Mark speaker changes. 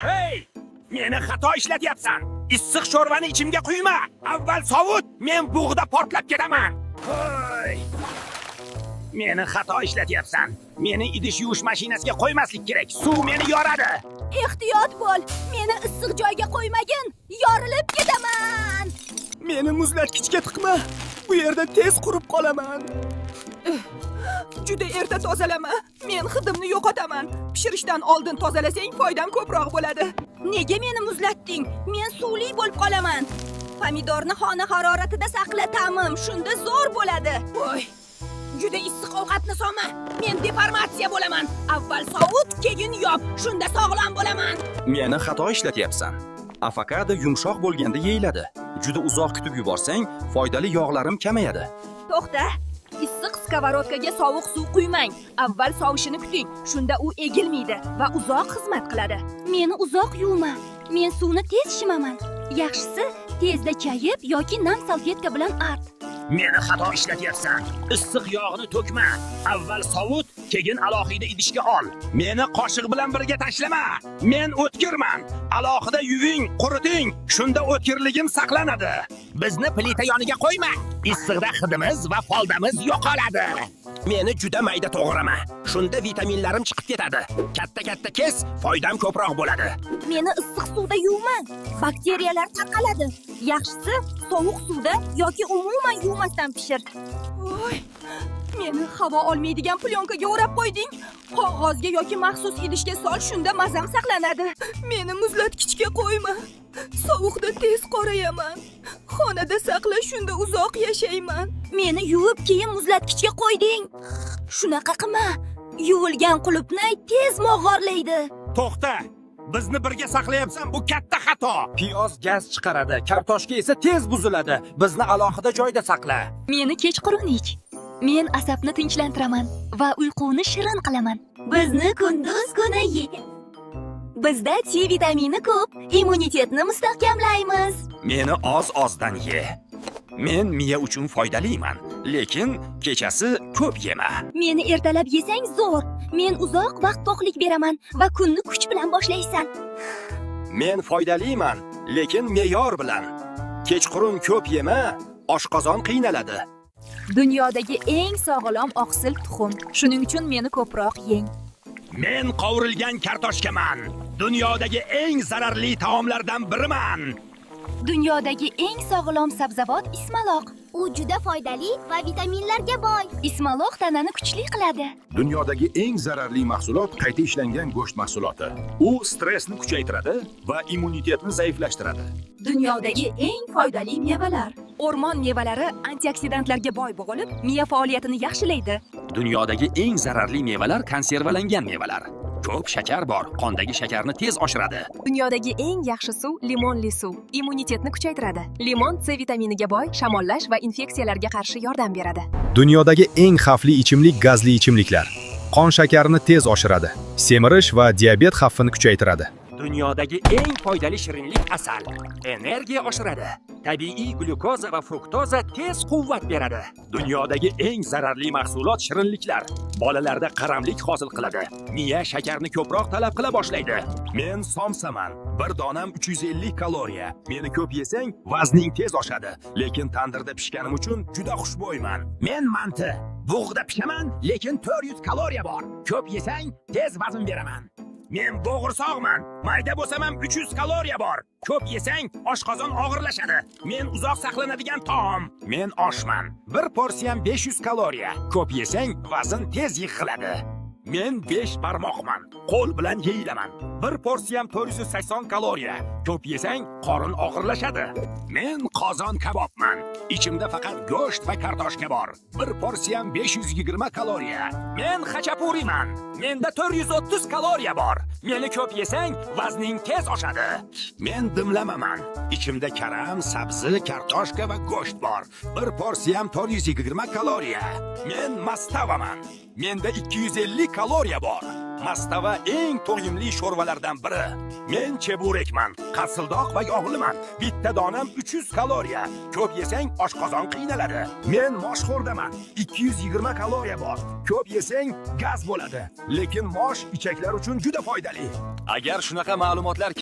Speaker 1: Hey! Meni xato ishlatyapsan. Issiq sho'rvani ichimga quyma. Avval sovut, men bug'da portlab ketaman. Hoy! Meni xato ishlatyapsan. Meni idish yuvish mashinasiga qo'ymaslik kerak. Suv meni yoradi.
Speaker 2: Ehtiyot bo'l. Meni issiq joyga qo'ymagin. Yorilib ketaman.
Speaker 3: Meni muzlatkichga tiqma. Bu yerda tez qurib qolaman.
Speaker 4: Juda erta tozalama. Men hidimni yo'qotaman. Pishirishdan oldin tozalasang foydam ko'proq bo'ladi.
Speaker 2: Nega meni muzlatding? Men suvli bo'lib qolaman. Pomidorni xona haroratida saqla ta'mim, shunda zo'r bo'ladi.
Speaker 4: Voy. Juda issiq ovqatni solma. Men deformatsiya bo'laman. Avval sovut, keyin yop. Shunda sog'lom bo'laman.
Speaker 1: Meni xato ishlatyapsan. Avokado yumshoq bo'lganda yeyiladi. Juda uzoq kutib yuborsang, foydali yog'larim kamayadi.
Speaker 2: To'xta. Issiq skavorotkaga sovuq suv quymang. Avval sovishini kuting. Shunda u egilmaydi va uzoq xizmat qiladi. Meni uzoq yuvma. Men suvni tez shimaman. Yaxshisi tezda chayib yoki nam salfetka bilan art.
Speaker 1: Meni xato ishlatyapsan. Issiq yog'ni to'kma. Avval sovut, keyin alohida idishga ol. Meni qoshiq bilan birga tashlama. Men o'tkirman. Alohida yuving, quriting. Shunda o'tkirligim saqlanadi. Bizni plita yoniga qo'yma. Issiqda hidimiz va foldamiz yo'qoladi. Meni juda mayda to'g'rama. Shunda vitaminlarim chiqib ketadi. Katta-katta kes, foydam ko'proq bo'ladi.
Speaker 2: Meni issiq suvda yuvmang. Bakteriyalar tarqaladi. Yaxshisi sovuq suvda yoki umuman yuvmasdan pishir.
Speaker 4: Voy. Meni havo olmaydigan plyonkaga o'rab qo'yding. Qog'ozga yoki maxsus idishga sol, shunda mazam saqlanadi. Meni muzlatkichga qo'yma. Sovuqda tez qorayaman. Xonada saqla, shunda uzoq yashayman.
Speaker 2: Meni yuvib keyin muzlatkichga qo'yding. Shunaqa qilma. Yuvilgan qulupnay tez mog'orlaydi.
Speaker 1: To'xta. Bizni birga saqlayapsan, bu katta xato. Piyoz gaz chiqaradi, kartoshka esa tez buziladi. Bizni alohida joyda saqla.
Speaker 2: Meni kechqurun ich. Men asabni tinchlantiraman va uyquni shirin qilaman. Bizni kunduz kuni ye. Bizda C vitamini ko'p, immunitetni mustahkamlaymiz.
Speaker 1: Meni oz-ozdan ye. Men miya uchun foydaliman, lekin kechasi ko'p yema.
Speaker 2: Meni ertalab yesang zo'r. Men uzoq vaqt to'qlik beraman va kunni kuch bilan boshlaysan.
Speaker 1: Men foydaliman, lekin me'yor bilan. Kechqurun ko'p yema, oshqozon qiynaladi.
Speaker 2: Dunyodagi eng sog'lom oqsil tuxum. Shuning uchun meni ko'proq yeng.
Speaker 1: Men qovurilgan kartoshkaman. Dunyodagi eng zararli taomlardan biriman.
Speaker 2: Dunyodagi eng sog'lom sabzavot ismaloq.
Speaker 5: U juda foydali va vitaminlarga boy.
Speaker 2: Ismaloq tanani kuchli qiladi.
Speaker 6: Dunyodagi eng zararli mahsulot qayta ishlangan go'sht mahsuloti. U stressni kuchaytiradi va immunitetni zaiflashtiradi.
Speaker 4: Dunyodagi eng foydali mevalar. O'rmon mevalari antioksidantlarga boy bo'lib, miya faoliyatini yaxshilaydi.
Speaker 1: Dunyodagi eng zararli mevalar konservalangan mevalar. Ko'p shakar bor, qondagi shakarni tez oshiradi.
Speaker 4: Dunyodagi eng yaxshi suv limonli suv. Immunitetni kuchaytiradi. Limon C vitaminiga boy, shamollash va infeksiyalarga qarshi yordam beradi.
Speaker 7: Dunyodagi eng xavfli ichimlik gazli ichimliklar. Qon shakarini tez oshiradi, semirish va diabet xavfini kuchaytiradi.
Speaker 1: Dunyodagi eng foydali shirinlik asal. Energiya oshiradi. Tabiiy glyukoza va fruktoza tez quvvat beradi. Dunyodagi eng zararli mahsulot shirinliklar. Bolalarda qaramlik hosil qiladi. Miya shakarni ko'proq talab qila boshlaydi. Men somsaman. Bir donam 350 kaloriya. Meni ko'p yesang, vazning tez oshadi, lekin tandirda pishganim uchun juda xushbo'yman. Men manti. Bug'da pishaman, lekin 400 kaloriya bor. Ko'p yesang, tez vazn beraman. Men bo'g'irsoqman. Mayda bo'lsam ham 300 kaloriya bor. Ko'p yesang, oshqozon og'irlashadi. Men uzoq saqlanadigan taom. Men oshman. Bir porsiyam 500 kaloriya. Ko'p yesang, vazn tez yig'iladi. Men 5 barmoqman. Qo'l bilan yeyilaman. Bir porsiyam 480 kaloriya. Ko'p yesang, qorin og'irlashadi. Men qozon kabobman. Ichimda faqat go'sht va kartoshka bor. Bir porsiyam 520 kaloriya. Men xachapuriman. Menda 430 kaloriya bor. Meni ko'p yesang, vazning tez oshadi. Men dimlamaman. Ichimda karam, sabzi, kartoshka va go'sht bor. Bir porsiyam 420 kaloriya. Men mastavaman. Menda 250 kaloriya bor.
Speaker 6: mastava eng to'yimli sho'rvalardan biri. Men cheburekman, qarsildoq va yog'liman. Bitta donam 300 kaloriya. Ko'p yesang oshqozon qiynaladi. Men moshxo'rdaman. 220 kaloriya bor. Ko'p yesang gaz bo'ladi. Lekin mosh ichaklar uchun juda foydali.
Speaker 1: Agar shunaqa ma'lumotlar